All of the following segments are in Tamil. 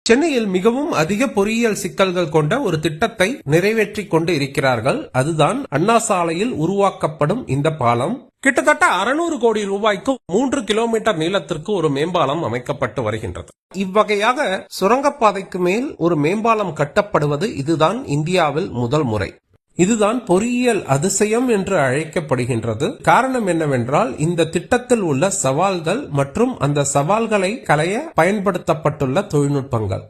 சென்னையில் மிகவும் அதிக பொறியியல் சிக்கல்கள் கொண்ட ஒரு திட்டத்தை நிறைவேற்றிக் கொண்டு இருக்கிறார்கள். அதுதான் அண்ணா சாலையில் உருவாக்கப்படும் இந்த பாலம். கிட்டத்தட்ட 600 கோடி ரூபாய்க்கு 3 கிலோமீட்டர் நீளத்திற்கு ஒரு மேம்பாலம் அமைக்கப்பட்டு வருகின்றது. இவ்வகையாக சுரங்கப்பாதைக்கு மேல் ஒரு மேம்பாலம் கட்டப்படுவது இதுதான் இந்தியாவில் முதல் முறை. இதுதான் பொறியியல் அதிசயம் என்று அழைக்கப்படுகின்றது. காரணம் என்னவென்றால் இந்த திட்டத்தில் உள்ள சவால்கள் மற்றும் அந்த சவால்களை களைய பயன்படுத்தப்பட்டுள்ள தொழில்நுட்பங்கள்.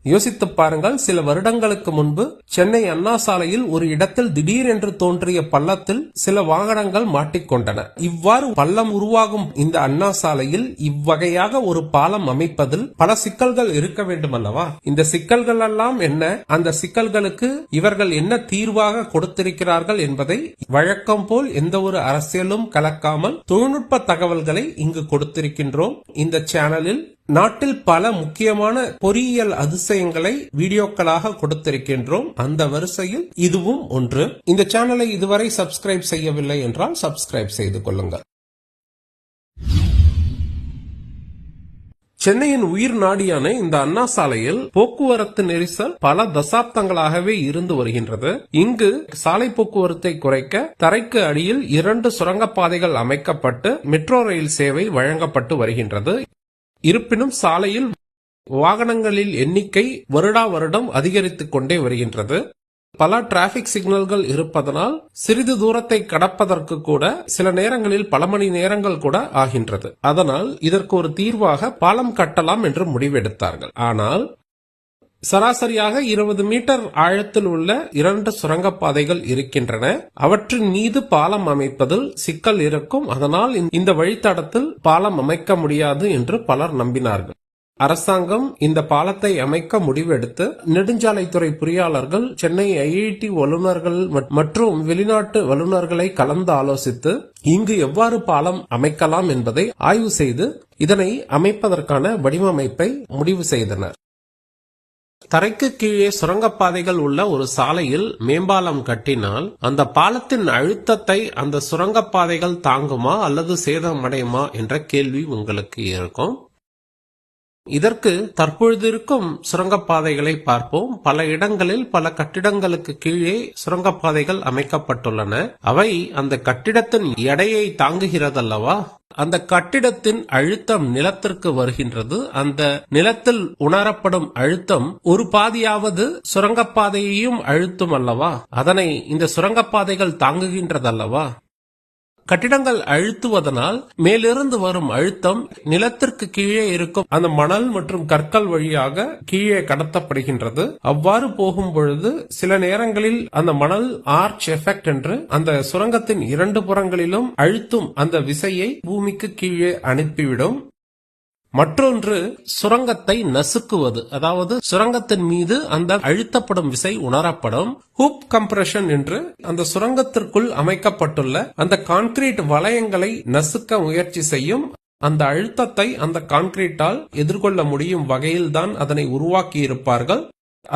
யோசித்து பாருங்கள், சில வருடங்களுக்கு முன்பு சென்னை அண்ணா சாலையில் ஒரு இடத்தில் திடீரென்று தோன்றிய பள்ளத்தில் சில வாகனங்கள் மாட்டிக்கொண்டன. இவ்வாறு பள்ளம் உருவாகும் இந்த அண்ணா சாலையில் இவ்வகையாக ஒரு பாலம் அமைப்பதில் பல சிக்கல்கள் இருக்க வேண்டும் அல்லவா? இந்த சிக்கல்கள் எல்லாம் என்ன, அந்த சிக்கல்களுக்கு இவர்கள் என்ன தீர்வாக கொடுத்திருக்கிறார்கள் என்பதை வழக்கம் போல் எந்த ஒரு அரசியலும் கலக்காமல் தொழில்நுட்ப தகவல்களை இங்கு கொடுத்திருக்கின்றோம். இந்த சேனலில் நாட்டில் பல முக்கியமான பொறியியல் அதிசயங்களை வீடியோக்களாக கொடுத்திருக்கின்றோம். அந்த வரிசையில் இதுவும் ஒன்று. இந்த சேனலை இதுவரை சப்ஸ்கிரைப் செய்யவில்லை என்றால் சப்ஸ்கிரைப் செய்து கொள்ளுங்கள். சென்னையின் உயிர் நாடியான இந்த அண்ணா சாலையில் போக்குவரத்து நெரிசல் பல தசாப்தங்களாகவே இருந்து வருகின்றது. இங்கு சாலை போக்குவரத்தை குறைக்க தரைக்கு அடியில் 2 சுரங்கப்பாதைகள் அமைக்கப்பட்டு மெட்ரோ ரயில் சேவை வழங்கப்பட்டு வருகின்றது. இருப்பினும் சாலையில் வாகனங்களின் எண்ணிக்கை வருடா வருடம் அதிகரித்துக் கொண்டே வருகின்றது. பல டிராபிக் சிக்னல்கள் இருப்பதனால் சிறிது தூரத்தை கடப்பதற்கு கூட சில நேரங்களில் பல மணி நேரங்கள் கூட ஆகின்றது. அதனால் இதற்கு ஒரு தீர்வாக பாலம் கட்டலாம் என்று முடிவெடுத்தார்கள். ஆனால் சராசரியாக 20 மீட்டர் ஆழத்தில் உள்ள 2 சுரங்கப்பாதைகள் இருக்கின்றன. அவற்றின் மீது பாலம் அமைப்பதில் சிக்கல் இருக்கும். அதனால் இந்த வழித்தடத்தில் பாலம் அமைக்க முடியாது என்று பலர் நம்பினார்கள். அரசாங்கம் இந்த பாலத்தை அமைக்க முடிவெடுத்து நெடுஞ்சாலைத்துறை பொறியாளர்கள், சென்னை IIT வல்லுநர்கள் மற்றும் வெளிநாட்டு வல்லுநர்களை கலந்து ஆலோசித்து இங்கு எவ்வாறு பாலம் அமைக்கலாம் என்பதை ஆய்வு செய்து இதனை அமைப்பதற்கான வடிவமைப்பை முடிவு செய்தனர். தரைக்கு கீழே சுரங்கப்பாதைகள் உள்ள ஒரு சாலையில் மேம்பாலம் கட்டினால் அந்த பாலத்தின் அழுத்தத்தை அந்த சுரங்கப்பாதைகள் தாங்குமா அல்லது சேதமடையுமா என்ற கேள்வி உங்களுக்கு இருக்கும். இதற்கு தற்பொழுது இருக்கும் சுரங்கப்பாதைகளை பார்ப்போம். பல இடங்களில் பல கட்டிடங்களுக்கு கீழே சுரங்கப்பாதைகள் அமைக்கப்பட்டுள்ளன. அவை அந்த கட்டிடத்தின் எடையை தாங்குகிறதல்லவா? அந்த கட்டிடத்தின் அழுத்தம் நிலத்திற்கு வருகின்றது. அந்த நிலத்தில் உணரப்படும் அழுத்தம் ஒரு பாதியாவது சுரங்கப்பாதையையும் அழுத்தும் அல்லவா? அதனை இந்த சுரங்கப்பாதைகள் தாங்குகின்றதல்லவா? கட்டிடங்கள் அழுத்துவதனால் மேலிருந்து வரும் அழுத்தம் நிலத்திற்கு கீழே இருக்கும் அந்த மணல் மற்றும் கற்கள் வழியாக கீழே கடத்தப்படுகின்றது. அவ்வாறு போகும் பொழுது சில நேரங்களில் அந்த மணல் ஆர்ச் எஃபெக்ட் என்று அந்த சுரங்கத்தின் 2 புறங்களிலும் அழுத்தும் அந்த விசையை பூமிக்கு கீழே அனுப்பிவிடும். மற்றொன்று சுரங்கத்தை நசுக்குவது, அதாவது சுரங்கத்தின் மீது அந்த அழுத்தப்படும் விசை உணரப்படும். ஹூப் கம்ப்ரஷன் என்று அந்த சுரங்கத்திற்குள் அமைக்கப்பட்டுள்ள அந்த கான்கிரீட் வளையங்களை நசுக்க முயற்சி செய்யும். அந்த அழுத்தத்தை அந்த கான்கிரீட்டால் எதிர்கொள்ள முடியும் வகையில்தான் அதனை உருவாக்கி இருப்பார்கள்.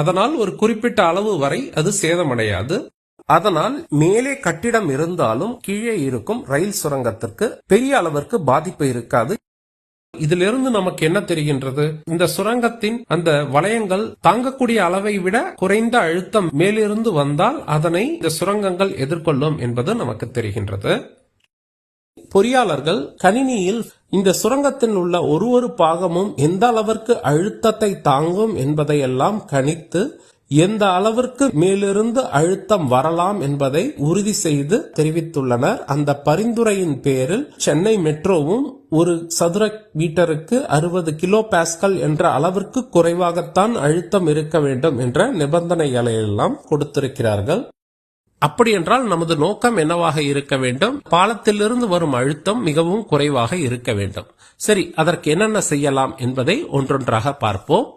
அதனால் ஒரு குறிப்பிட்ட அளவு வரை அது சேதமடையாது. அதனால் மேலே கட்டிடம் இருந்தாலும் கீழே இருக்கும் ரயில் சுரங்கத்திற்கு பெரிய அளவிற்கு பாதிப்பு இருக்காது. இதிலிருந்து நமக்கு என்ன தெரிகின்றது? இந்த சுரங்கத்தின் அந்த வளையங்கள் தாங்கக்கூடிய அளவை விட குறைந்த அழுத்தம் மேலிருந்து வந்தால் அதனை இந்த சுரங்கங்கள் எதிர்கொள்ளும் என்பது நமக்கு தெரிகின்றது. பொறியாளர்கள் கணினியில் இந்த சுரங்கத்தில் உள்ள ஒரு பாகமும் எந்த அளவிற்கு அழுத்தத்தை தாங்கும் என்பதையெல்லாம் கணித்து எந்த அளவிற்கு மேலிருந்து அழுத்தம் வரலாம் என்பதை உறுதி செய்து தெரிவித்துள்ளனர். அந்த பரிந்துரையின் பேரில் சென்னை மெட்ரோவும் ஒரு சதுர மீட்டருக்கு 60 கிலோ பாஸ்கல் என்ற அளவிற்கு குறைவாகத்தான் அழுத்தம் இருக்க வேண்டும் என்ற நிபந்தனைகளை எல்லாம் கொடுத்திருக்கிறார்கள். அப்படி என்றால் நமது நோக்கம் என்னவாக இருக்க வேண்டும்? பாலத்திலிருந்து வரும் அழுத்தம் மிகவும் குறைவாக இருக்க வேண்டும். சரி, அதற்கு என்னென்ன செய்யலாம் என்பதை ஒன்றொன்றாக பார்ப்போம்.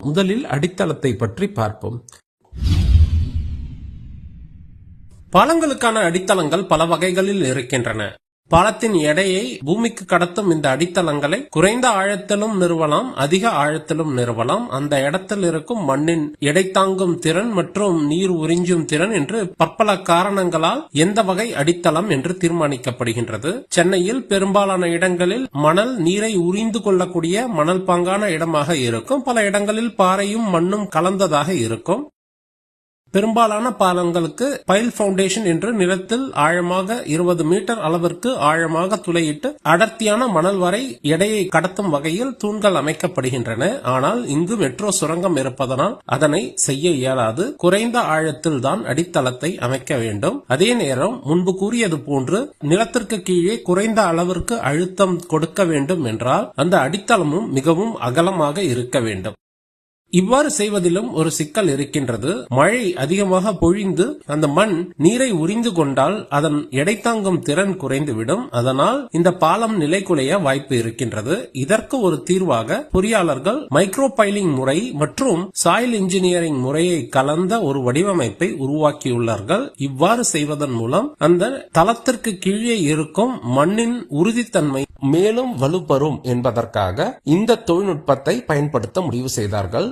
முதலில் அடித்தளத்தை பற்றி பார்ப்போம். பாலங்களுக்கான அடித்தளங்கள் பல வகைகளில் இருக்கின்றன. பாலத்தின் எடையை பூமிக்கு கடத்தும் இந்த அடித்தளங்களை குறைந்த ஆழத்திலும் நிறுவலாம், அதிக ஆழத்திலும் நிறுவலாம். அந்த இடத்தில் இருக்கும் மண்ணின் எடை தாங்கும் திறன் மற்றும் நீர் உறிஞ்சும் திறன் என்று பற்பல காரணங்களால் எந்த வகை அடித்தளம் என்று தீர்மானிக்கப்படுகின்றது. சென்னையில் பெரும்பாலான இடங்களில் மணல் நீரை உறிந்து கொள்ளக்கூடிய மணல் பாங்கான இடமாக இருக்கும். பல இடங்களில் பாறையும் மண்ணும் கலந்ததாக இருக்கும். பெரும்பாலான பாலங்களுக்கு பைல் பவுண்டேஷன் என்று நிலத்தில் ஆழமாக 20 மீட்டர் அளவிற்கு ஆழமாக துளையிட்டு அடர்த்தியான மணல் வரை எடையை கடத்தும் வகையில் தூண்கள் அமைக்கப்படுகின்றன. ஆனால் இங்கு மெட்ரோ சுரங்கம் இருப்பதனால் அதனை செய்ய இயலாது. குறைந்த ஆழத்தில் தான் அடித்தளத்தை அமைக்க வேண்டும். அதே நேரம் முன்பு கூறியது போன்று நிலத்திற்கு கீழே குறைந்த அளவிற்கு அழுத்தம் கொடுக்க வேண்டும் என்றால் அந்த அடித்தளமும் மிகவும் அகலமாக இருக்க வேண்டும். இவ்வாறு செய்வதிலும் ஒரு சிக்கல் இருக்கின்றது. மழை அதிகமாக பொழிந்து அந்த மண் நீரை உறிந்து கொண்டால் அதன் எடை தாங்கும் திறன் குறைந்துவிடும். அதனால் இந்த பாலம் நிலைகுலைய வாய்ப்பு இருக்கின்றது. இதற்கு ஒரு தீர்வாக பொறியாளர்கள் மைக்ரோ பைலிங் முறை மற்றும் சாயில் இன்ஜினியரிங் முறையை கலந்த ஒரு வடிவமைப்பை உருவாக்கியுள்ளார்கள். இவ்வாறு செய்வதன் மூலம் அந்த தளத்திற்கு கீழே இருக்கும் மண்ணின் உறுதித்தன்மை மேலும் வலுப்பெறும் என்பதற்காக இந்த தொழில்நுட்பத்தை பயன்படுத்த முடிவு செய்தார்கள்.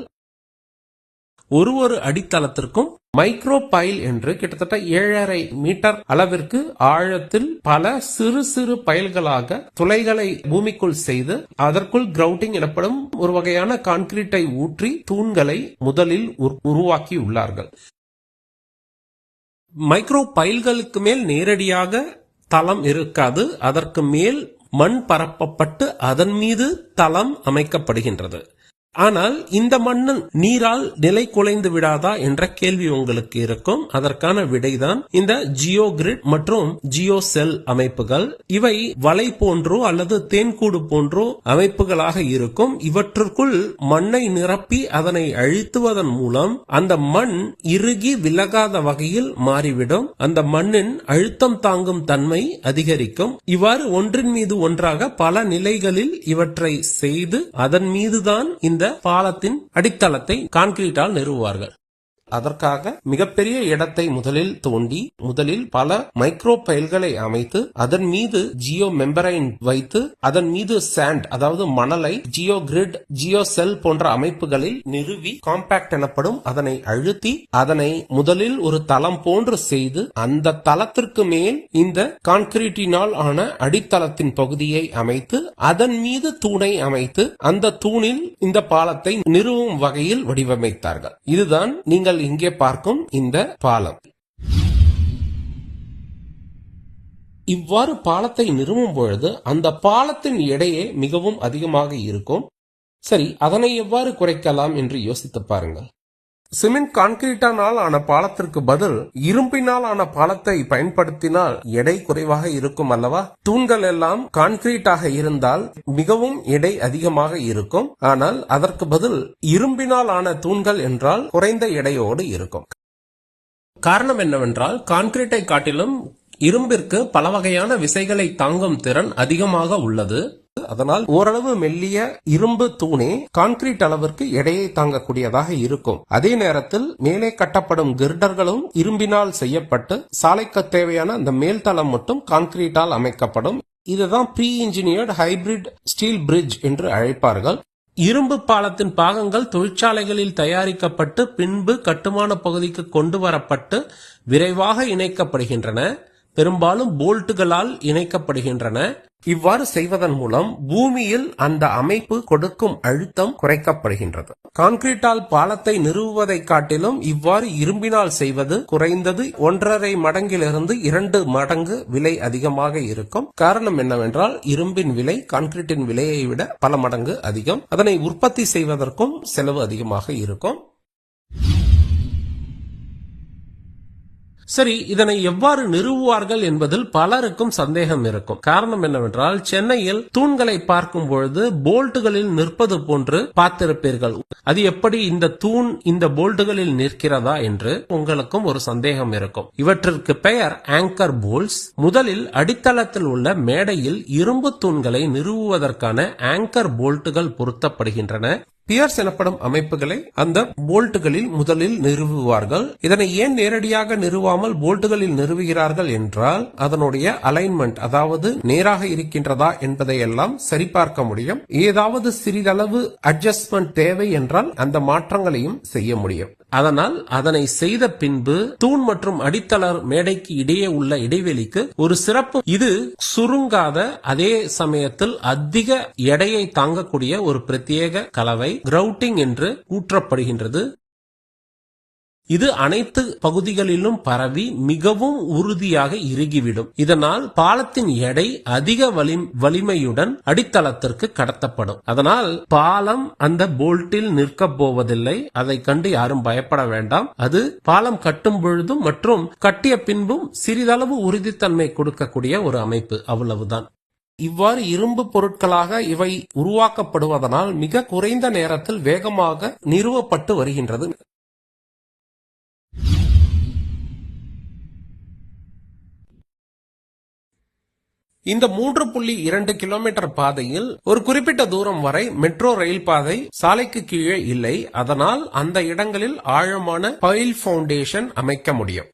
ஒரு அடித்தளத்திற்கும் மைக்ரோ பைல் என்று கிட்டத்தட்ட 7.5 மீட்டர் அளவிற்கு ஆழத்தில் பல சிறு சிறு பைல்களாக துளைகளை பூமிக்குள் செய்து அதற்குள் கிரவுட்டிங் எனப்படும் ஒரு வகையான கான்கிரீட்டை ஊற்றி தூண்களை முதலில் உருவாக்கி உள்ளார்கள். மைக்ரோ பைல்களுக்கு மேல் நேரடியாக தளம் இருக்காது. அதற்கு மேல் மண் பரப்பப்பட்டு அதன் மீது தளம் அமைக்கப்படுகின்றது. ஆனால் இந்த மண்ணு நீரால் நிலை குலைந்து விடாதா என்ற கேள்வி உங்களுக்கு இருக்கும். அதற்கான விடைதான் இந்த ஜியோ கிரிட் மற்றும் ஜியோ செல் அமைப்புகள். இவை வலை போன்றோ அல்லது தேன்கூடு போன்றோ அமைப்புகளாக இருக்கும். இவற்றுக்குள் மண்ணை நிரப்பி அதனை அழுத்துவதன் மூலம் அந்த மண் இறுகி விலகாத வகையில் மாறிவிடும். அந்த மண்ணின் அழுத்தம் தாங்கும் தன்மை அதிகரிக்கும். இவ்வாறு ஒன்றின் மீது ஒன்றாக பல நிலைகளில் இவற்றை செய்து அதன் மீதுதான் இந்த பாலத்தின் அடித்தளத்தை கான்கிரீட்டால் நிறுவுவார்கள். அதற்காக மிகப்பெரிய இடத்தை முதலில் தோண்டி முதலில் பல மைக்ரோ பைல்களை அமைத்து அதன் மீது ஜியோ மெம்பரைன் வைத்து அதன் மீது சாண்ட் அதாவது மணலை ஜியோ கிரிட் ஜியோ செல் போன்ற அமைப்புகளில் நிறுவி காம்பாக்ட் எனப்படும் அதனை அழுத்தி அதனை முதலில் ஒரு தளம் போன்று செய்து அந்த தளத்திற்கு மேல் இந்த கான்கிரீட்டினால் ஆன அடித்தளத்தின் பகுதியை அமைத்து அதன் மீது தூணை அமைத்து அந்த தூணில் இந்த பாலத்தை நிறுவும் வகையில் வடிவமைத்தார்கள். இதுதான் நீங்கள் இங்கே பார்க்கும் இந்த பாலம். இவ்வாறு பாலத்தை நிறுவும் பொழுது அந்த பாலத்தின் எடையே மிகவும் அதிகமாக இருக்கும். சரி, அதனை எவ்வாறு குறைக்கலாம் என்று யோசித்து பாருங்கள். சிமெண்ட் கான்கிரீட்டானால் ஆன பாலத்திற்கு பதில் இரும்பினால் ஆன பாலத்தை பயன்படுத்தினால் எடை குறைவாக இருக்கும் அல்லவா? தூண்கள் எல்லாம் கான்கிரீட்டாக இருந்தால் மிகவும் எடை அதிகமாக இருக்கும். ஆனால் அதற்கு பதில் இரும்பினால் ஆன தூண்கள் என்றால் குறைந்த எடையோடு இருக்கும். காரணம் என்னவென்றால் கான்கிரீட்டை காட்டிலும் இரும்பிற்கு பல வகையான விசைகளை தாங்கும் திறன் அதிகமாக உள்ளது. அதனால் ஓரளவு மெல்லிய இரும்பு தூணே கான்கிரீட் அளவிற்கு எடையை தாங்கக்கூடியதாக இருக்கும். அதே நேரத்தில் மேலே கட்டப்படும் கிர்டர்களும் இரும்பினால் செய்யப்பட்டு சாலைக்கு தேவையான அந்த மேல்தளம் மட்டும் கான்கிரீட்டால் அமைக்கப்படும். இதுதான் pre engineered hybrid steel bridge என்று அழைப்பார்கள். இரும்பு பாலத்தின் பாகங்கள் தொழிற்சாலைகளில் தயாரிக்கப்பட்டு பின்பு கட்டுமான பகுதிக்கு கொண்டு வரப்பட்டு விரைவாக இணைக்கப்படுகின்றன. பெரும்பாலும் போல்ட்டுகளால் இணைக்கப்படுகின்றன. இவ்வாறு செய்வதன் மூலம் பூமியில் அந்த அமைப்பு கொடுக்கும் அழுத்தம் குறைக்கப்படுகின்றது. கான்கிரீட்டால் பாலத்தை நிறுவுவதை காட்டிலும் இவ்வாறு இரும்பினால் செய்வது குறைந்தது 1.5 மடங்கிலிருந்து 2 மடங்கு விலை அதிகமாக இருக்கும். காரணம் என்னவென்றால் இரும்பின் விலை கான்கிரீட்டின் விலையை விட பல மடங்கு அதிகம். அதனை உற்பத்தி செய்வதற்கும் செலவு அதிகமாக இருக்கும். சரி, இதனை எவ்வாறு நிறுவுவார்கள் என்பதில் பலருக்கும் சந்தேகம் இருக்கும். காரணம் என்னவென்றால் சென்னையில் தூண்களை பார்க்கும் பொழுது போல்ட்டுகளில் நிற்பது போன்று பார்த்திருப்பீர்கள். அது எப்படி இந்த தூண் இந்த போல்ட்டுகளில் நிற்கிறதா என்று உங்களுக்கும் ஒரு சந்தேகம் இருக்கும். இவற்றிற்கு பெயர் ஆங்கர் போல்ட்ஸ். முதலில் அடித்தளத்தில் உள்ள மேடையில் இரும்பு தூண்களை நிறுவுவதற்கான ஆங்கர் போல்ட்டுகள் பொருத்தப்படுகின்றன. பியர்ஸ் எனப்படும் அமைப்புகளை அந்த போல்ட்டுகளில் முதலில் நிறுவுவார்கள். இதனை ஏன் நேரடியாக நிறுவாமல் போல்ட்டுகளில் நிறுவுகிறார்கள் என்றால் அதனுடைய அலைன்மெண்ட், அதாவது நேராக இருக்கின்றதா என்பதை எல்லாம் சரிபார்க்க முடியும். ஏதாவது சிறிதளவு அட்ஜஸ்ட்மெண்ட் தேவை என்றால் அந்த மாற்றங்களையும் செய்ய முடியும். அதனால் அதனை செய்த பின்பு தூண் மற்றும் அடித்தளர் மேடைக்கு இடையே உள்ள இடைவெளிக்கு ஒரு சிறப்பு, இது சுருங்காத அதே சமயத்தில் அதிக எடையை தாங்கக்கூடிய ஒரு பிரத்யேக கலவை கிரவுட்டிங் என்று ஊற்றப்படுகின்றது. இது அனைத்து பகுதிகளிலும் பரவி மிகவும் உறுதியாக இறுகிவிடும். இதனால் பாலத்தின் எடை அதிக வலிமையுடன் அடித்தளத்திற்கு கடத்தப்படும். அதனால் பாலம் அந்த போல்ட்டில் நிற்க போவதில்லை. அதை கண்டு யாரும் பயப்பட வேண்டாம். அது பாலம் கட்டும் பொழுதும் மற்றும் கட்டிய பின்பும் சிறிதளவு உறுதித்தன்மை கொடுக்கக்கூடிய ஒரு அமைப்பு, அவ்வளவுதான். இவ்வாறு இரும்பு பொருட்களாக இவை உருவாக்கப்படுவதனால் மிக குறைந்த நேரத்தில் வேகமாக நிறுவப்பட்டு வருகின்றது. இந்த 3.2 கிலோமீட்டர் பாதையில் ஒரு குறிப்பிட்ட தூரம் வரை மெட்ரோ ரயில் பாதை சாலைக்கு கீழே இல்லை. அதனால் அந்த இடங்களில் ஆழமான பைல் பவுண்டேஷன் அமைக்க முடியும்.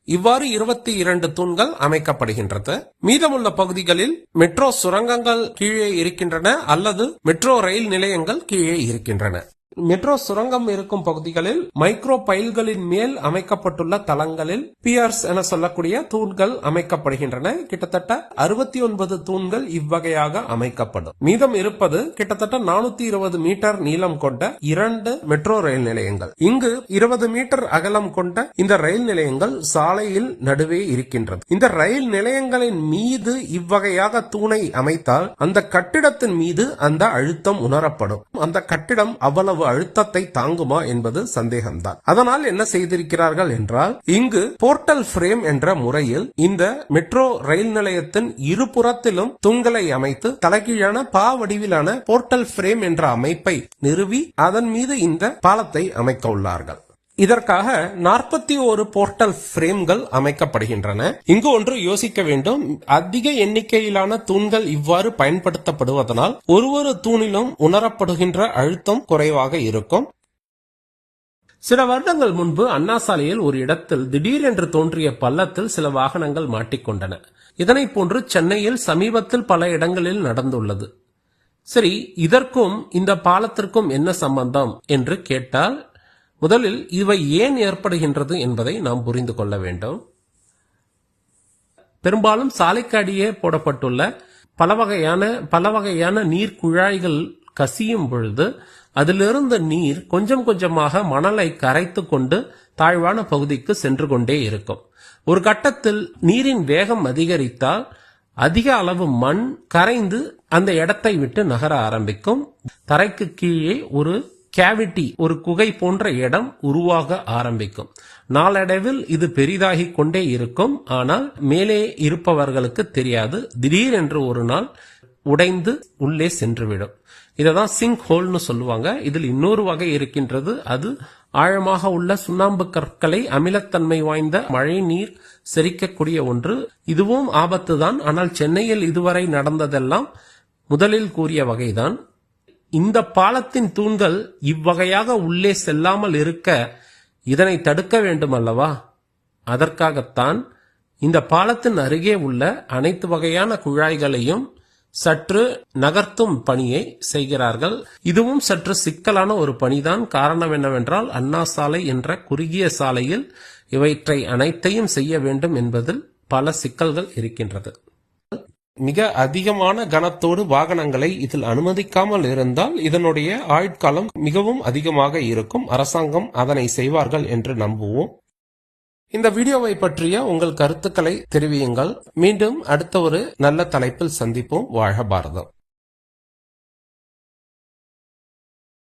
இவ்வாறு 22 தூண்கள் அமைக்கப்படுகின்றது. மீதமுள்ள பகுதிகளில் மெட்ரோ சுரங்கங்கள் கீழே இருக்கின்றன அல்லது மெட்ரோ ரயில் நிலையங்கள் கீழே இருக்கின்றன. மெட்ரோ சுரங்கம் இருக்கும் பகுதிகளில் மைக்ரோ பைல்களின் மேல் அமைக்கப்பட்டுள்ள தளங்களில் பியர்ஸ் என சொல்லக்கூடிய தூண்கள் அமைக்கப்படுகின்றன. கிட்டத்தட்ட 69 தூண்கள் இவ்வகையாக அமைக்கப்படும். மீதம் இருப்பது கிட்டத்தட்ட 420 மீட்டர் நீளம் கொண்ட 2 மெட்ரோ ரயில் நிலையங்கள். இங்கு 20 மீட்டர் அகலம் கொண்ட இந்த ரயில் நிலையங்கள் சாலையில் நடுவே இருக்கின்றது. இந்த ரயில் நிலையங்களின் மீது இவ்வகையாக தூணை அமைத்தால் அந்த கட்டிடத்தின் மீது அந்த அழுத்தம் உணரப்படும். அந்த கட்டிடம் அவ்வளவு அழுத்தத்தை தாங்குமா என்பது சந்தேகம்தான். அதனால் என்ன செய்திருக்கிறார்கள் என்றால், இங்கு போர்ட்டல் பிரேம் என்ற முறையில் இந்த மெட்ரோ ரயில் நிலையத்தின் இருபுறத்திலும் தூண்களை அமைத்து தலைகீழான பா வடிவிலான போர்ட்டல் பிரேம் என்ற அமைப்பை நிறுவி அதன் மீது இந்த பாலத்தை அமைக்க உள்ளார்கள். இதற்காக 41 போர்ட்டல் பிரேம்கள் அமைக்கப்படுகின்றன. இங்கு ஒன்று யோசிக்க வேண்டும். அதிக எண்ணிக்கையிலான தூண்கள் இவ்வாறு பயன்படுத்தப்படுவதனால் ஒரு தூணிலும் உணரப்படுகின்ற அழுத்தம் குறைவாக இருக்கும். சில வருடங்கள் முன்பு அண்ணா சாலையில் ஒரு இடத்தில் திடீரென்று தோன்றிய பள்ளத்தில் சில வாகனங்கள் மாட்டிக்கொண்டன. இதனை போன்று சென்னையில் சமீபத்தில் பல இடங்களில் நடந்துள்ளது. சரி, இதற்கும் இந்த பாலத்திற்கும் என்ன சம்பந்தம் என்று கேட்டால், முதலில் இவை ஏன் ஏற்படுகின்றது என்பதை நாம் புரிந்து கொள்ள வேண்டும். பெரும்பாலும் சாலைக்கு அடியே போடப்பட்டுள்ள பல வகையான நீர் குழாய்கள் கசியும் பொழுது அதிலிருந்து நீர் கொஞ்சம் கொஞ்சமாக மணலை கரைத்து கொண்டு தாழ்வான பகுதிக்கு சென்று கொண்டே இருக்கும். ஒரு கட்டத்தில் நீரின் வேகம் அதிகரித்தால் அதிக அளவு மண் கரைந்து அந்த இடத்தை விட்டு நகர ஆரம்பிக்கும். தரைக்கு கீழே ஒரு கேவிட்டி, ஒரு குகை போன்ற இடம் உருவாக ஆரம்பிக்கும். நாளடைவில் இது பெரிதாகி கொண்டே இருக்கும். ஆனால் மேலே இருப்பவர்களுக்கு தெரியாது. திடீரென்று ஒரு நாள் உடைந்து உள்ளே சென்றுவிடும். இததான் சிங்க் ஹோல்னு சொல்லுவாங்க. இதில் இன்னொரு வகை இருக்கின்றது. அது ஆழமாக உள்ள சுண்ணாம்பு கற்களை அமிலத்தன்மை வாய்ந்த மழை நீர் செரிக்கக்கூடிய ஒன்று. இதுவும் ஆபத்து தான். ஆனால் சென்னையில் இதுவரை நடந்ததெல்லாம் முதலில் கூறிய வகைதான். இந்த பாலத்தின் தூண்கள் இவ்வகையாக உள்ளே செல்லாமல் இருக்க இதனை தடுக்க வேண்டும் அல்லவா? அதற்காகத்தான் இந்த பாலத்தின் அருகே உள்ள அனைத்து வகையான குழாய்களையும் சற்று நகர்த்தும் பணியை செய்கிறார்கள். இதுவும் சற்று சிக்கலான ஒரு பணிதான். காரணம் என்னவென்றால், அண்ணா சாலை என்ற குறுகிய சாலையில் இவற்றை அனைத்தையும் செய்ய வேண்டும் என்பதில் பல சிக்கல்கள் இருக்கின்றது. மிக அதிகமான கனத்தோடு வாகனங்களை இதில் அனுமதிக்காமல் இருந்தால் இதனுடைய ஆயுட்காலம் மிகவும் அதிகமாக இருக்கும். அரசாங்கம் அதனை செய்வார்கள் என்று நம்புவோம். இந்த வீடியோவை பற்றிய உங்கள் கருத்துக்களை தெரிவியுங்கள். மீண்டும் அடுத்த ஒரு நல்ல தலைப்பில் சந்திப்போம். வாழ்க பாரதம்.